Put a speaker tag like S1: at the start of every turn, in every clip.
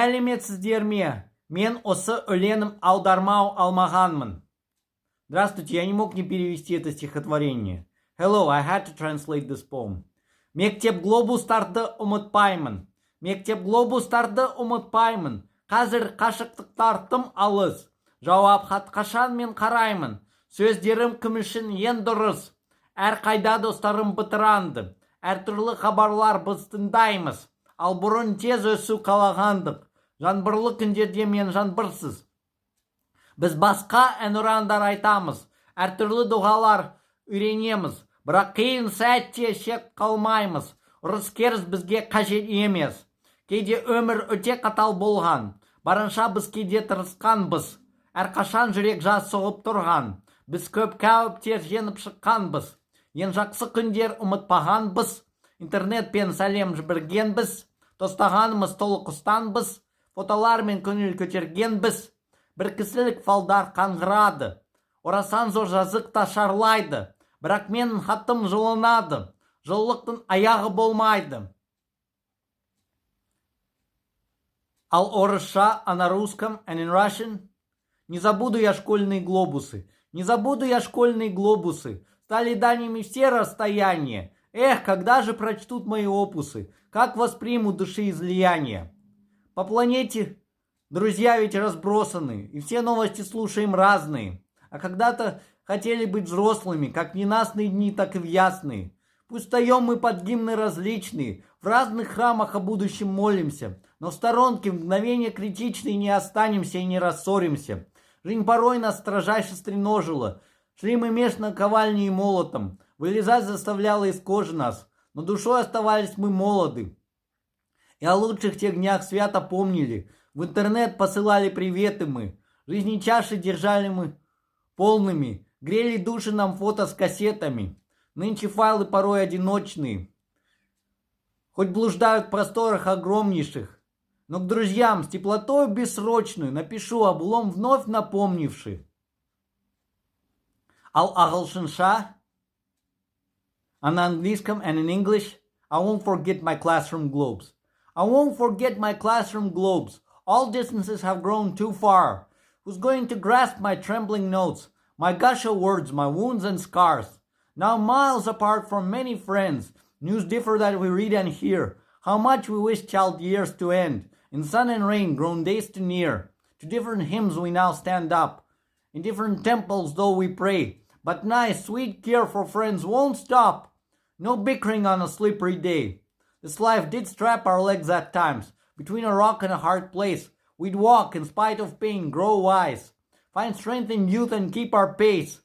S1: сәлеметсіздер ме? Мен осы өлеңім аудармау алмағанмын. Здравствуйте, я не мог не перевести это стихотворение. Hello, I had to translate this poem. Мектеп глобустарды ұмытпаймын. Мектеп глобустарды ұмытпаймын. Қазір қашықтықтар тым алыс. Жауап қашан мен қараймын. Сөздерім үшін дұрыс. Әрқайда достарым бытыранды. Әртүрлі хабарлар біз тындаймыз. Ал бұрын тез өсу қалағандық. Жаңбырлы күндерде мен жаңбырсыз. Біз басқа әнұрандар айтамыз. Әртүрлі дұғалар үйренеміз. Бірақ қиын сәтте шек қалмаймыз. Ұрыс-керіс бізге қажет емес. Кейде өмір өте қатал болған. Барынша біз кейде тырысқанбыз. Әрқашан жүрек жас соғып тұрған. Біз көп қауіптер жеңіп шыққанбыз. Ең жақсы күндер ұмытпағанбыз. Интернетпен сәлем жібергенбіз. Тостағанымыз толық ұстанбыз. Фотолармен көңіл көтергенбіз. Бір кісілік фалдар қаңғырады. Орасан зор жазықта шарлайды. Бірақ менің хатым жылынады. Жылылықтың аяғы болмайды. Ал орысша, а на русском, and in Russian. Не забуду я школьные глобусы. Не забуду я школьные глобусы. Стали дальними все расстояния. Эх, когда же прочтут мои опусы? Как воспримут душеизлияния? По планете друзья ведь разбросаны, и все новости слушаем разные. А когда-то хотели быть взрослыми, как в ненастные дни, так и в ясные. Пусть встаем мы под гимны различные, в разных храмах о будущем молимся, но в сторонке в мгновение критичные не останемся и не рассоримся. Жизнь порой нас строжайше стреножила. Шли мы меж наковальней и молотом. Вылезать заставляла из кожи нас. Но душой оставались мы молоды. И о лучших тех днях свято помнили. В интернет посылали приветы мы. Жизни чаши держали мы полными. Грели души нам фото с кассетами. Нынче файлы порой одиночные. Хоть блуждают в просторах огромнейших. Но к друзьям с теплотой бессрочную напишу облом, вновь напомнивший. Ал ағылшынша, а на английском and in English, I won't forget my classroom globes. I won't forget my classroom globes. All distances have grown too far. Who's going to grasp my trembling notes, my gush of words, my wounds and scars? Now miles apart from many friends, news differ that we read and hear. How much we wish child years to end. In sun and rain, grown days to near. To different hymns we now stand up. In different temples though we pray. But nice, sweet care for friends won't stop. No bickering on a slippery day. This life did strap our legs at times. Between a rock and a hard place, we'd walk in spite of pain, grow wise. Find strength in youth and keep our pace.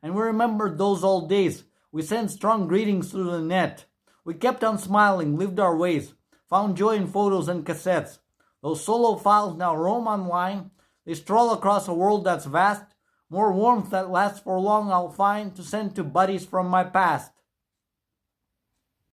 S1: And we remembered those old days. We sent strong greetings through the net. We kept on smiling, lived our ways. Found joy in photos and cassettes. Those solo files now roam online. They stroll across a world that's vast. More warmth that lasts for long I'll find to send to buddies from my past.